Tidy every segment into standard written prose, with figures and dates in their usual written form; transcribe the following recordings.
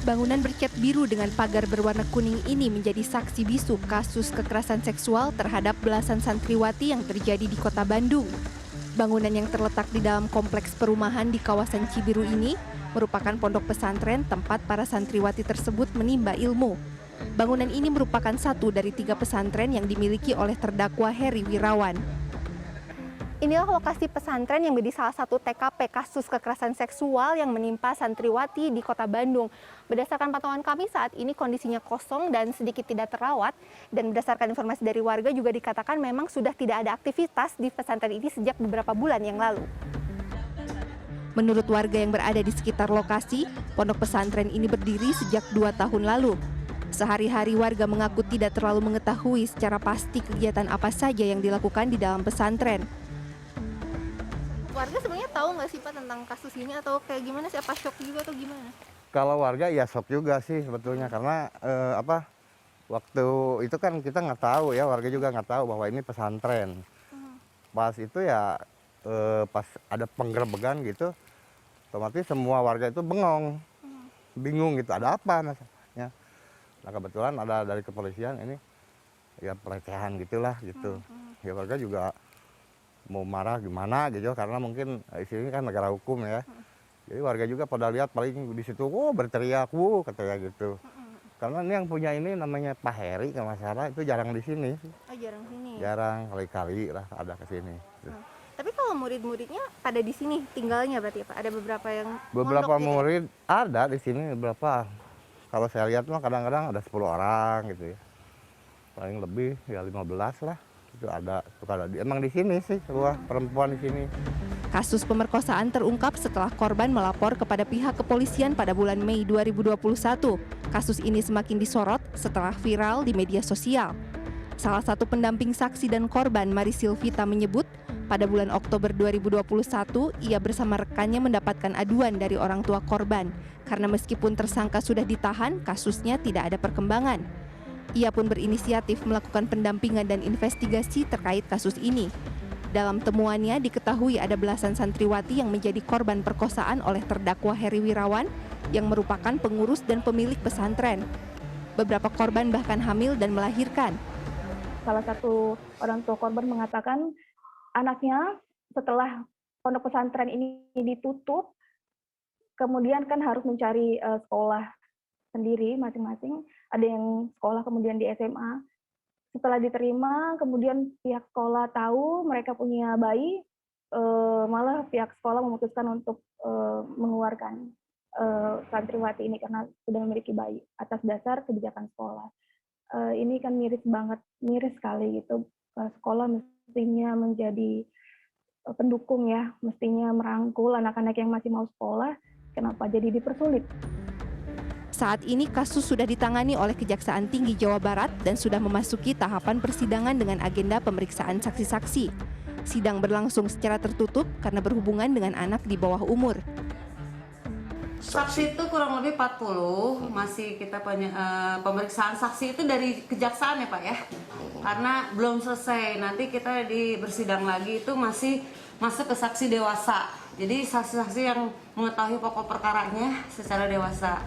Bangunan bercat biru dengan pagar berwarna kuning ini menjadi saksi bisu kasus kekerasan seksual terhadap belasan santriwati yang terjadi di Kota Bandung. Bangunan yang terletak di dalam kompleks perumahan di kawasan Cibiru ini merupakan pondok pesantren tempat para santriwati tersebut menimba ilmu. Bangunan ini merupakan satu dari 3 pesantren yang dimiliki oleh terdakwa Heri Wirawan. Inilah lokasi pesantren yang menjadi salah satu TKP kasus kekerasan seksual yang menimpa santriwati di Kota Bandung. Berdasarkan pantauan kami saat ini kondisinya kosong dan sedikit tidak terawat. Dan berdasarkan informasi dari warga juga dikatakan memang sudah tidak ada aktivitas di pesantren ini sejak beberapa bulan yang lalu. Menurut warga yang berada di sekitar lokasi, pondok pesantren ini berdiri sejak 2 tahun lalu. Sehari-hari warga mengaku tidak terlalu mengetahui secara pasti kegiatan apa saja yang dilakukan di dalam pesantren. Warga sebenarnya tahu nggak sih Pak tentang kasus ini atau kayak gimana sih? Apa shock juga atau gimana? Kalau warga ya shock juga sih sebetulnya karena waktu itu kan kita nggak tahu ya, warga juga nggak tahu bahwa ini pesantren. Pas itu ya pas ada penggerebekan gitu, otomatis semua warga itu bengong, bingung gitu ada apa masalahnya. Nah kebetulan ada dari kepolisian ini ya pelecehan gitulah gitu. Ya warga juga mau marah gimana gitu karena mungkin di sini kan negara hukum ya. Jadi warga juga pada lihat paling di situ berteriak katanya gitu. Karena ini yang punya ini namanya Pak Heri kalau nggak salah itu jarang di sini. Oh, jarang sini. Jarang kali-kali lah ada ke sini. Tapi kalau murid-muridnya pada di sini tinggalnya berarti ya Pak? Ada beberapa yang beberapa mondok murid gitu? Ada di sini beberapa. Kalau saya lihat mah kadang-kadang ada 10 orang gitu ya. Paling lebih ya 15 lah. Itu ada emang di sini sih sebuah perempuan di sini. Kasus pemerkosaan terungkap setelah korban melapor kepada pihak kepolisian pada bulan Mei 2021. Kasus ini semakin disorot setelah viral di media sosial. Salah satu pendamping saksi dan korban, Mari Silvita, menyebut pada bulan Oktober 2021 ia bersama rekannya mendapatkan aduan dari orang tua korban karena meskipun tersangka sudah ditahan, kasusnya tidak ada perkembangan. Ia pun berinisiatif melakukan pendampingan dan investigasi terkait kasus ini. Dalam temuannya diketahui ada belasan santriwati yang menjadi korban perkosaan oleh terdakwa Heri Wirawan yang merupakan pengurus dan pemilik pesantren. Beberapa korban bahkan hamil dan melahirkan. Salah satu orang tua korban mengatakan anaknya setelah pondok pesantren ini ditutup, kemudian kan harus mencari sekolah sendiri masing-masing. Ada yang sekolah kemudian di SMA. Setelah diterima, kemudian pihak sekolah tahu mereka punya bayi, malah pihak sekolah memutuskan untuk mengeluarkan santriwati ini karena sudah memiliki bayi atas dasar kebijakan sekolah. Ini kan miris sekali gitu. Sekolah mestinya menjadi pendukung ya, mestinya merangkul anak-anak yang masih mau sekolah, kenapa jadi dipersulit? Saat ini kasus sudah ditangani oleh Kejaksaan Tinggi Jawa Barat dan sudah memasuki tahapan persidangan dengan agenda pemeriksaan saksi-saksi. Sidang berlangsung secara tertutup karena berhubungan dengan anak di bawah umur. Saksi itu kurang lebih 40, masih kita pemeriksaan saksi itu dari kejaksaan ya Pak ya. Karena belum selesai, nanti kita di bersidang lagi itu masih masuk ke saksi dewasa. Jadi saksi-saksi yang mengetahui pokok perkaranya secara dewasa.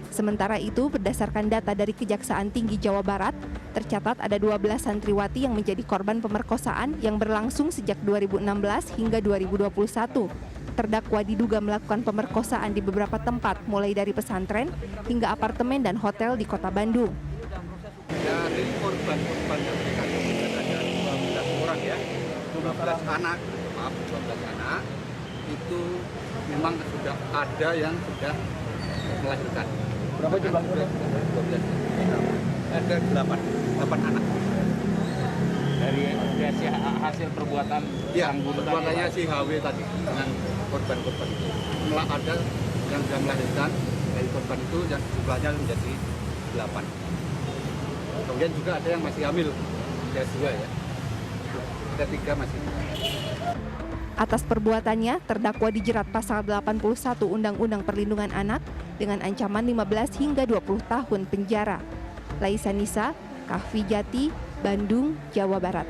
Sementara itu, berdasarkan data dari Kejaksaan Tinggi Jawa Barat, tercatat ada 12 santriwati yang menjadi korban pemerkosaan yang berlangsung sejak 2016 hingga 2021. Terdakwa diduga melakukan pemerkosaan di beberapa tempat, mulai dari pesantren hingga apartemen dan hotel di Kota Bandung. Dari korban-korban yang kita ada 12 orang ya, 12 anak itu memang sudah ada yang sudah melahirkan. Berapa jumlahnya? 12. Ada 8 anak. Dari hasil perbuatan ya, perbuatannya si HW tadi dengan korban-korban itu. Mulai ada yang sudah melahirkan dari korban itu yang jumlahnya menjadi 8. Kemudian juga ada yang masih hamil, ada 2 ya. Ada 3 masih. Atas perbuatannya, terdakwa dijerat pasal 81 Undang-Undang Perlindungan Anak dengan ancaman 15 hingga 20 tahun penjara. Laisa Nisa, Kahvi Jati, Bandung, Jawa Barat.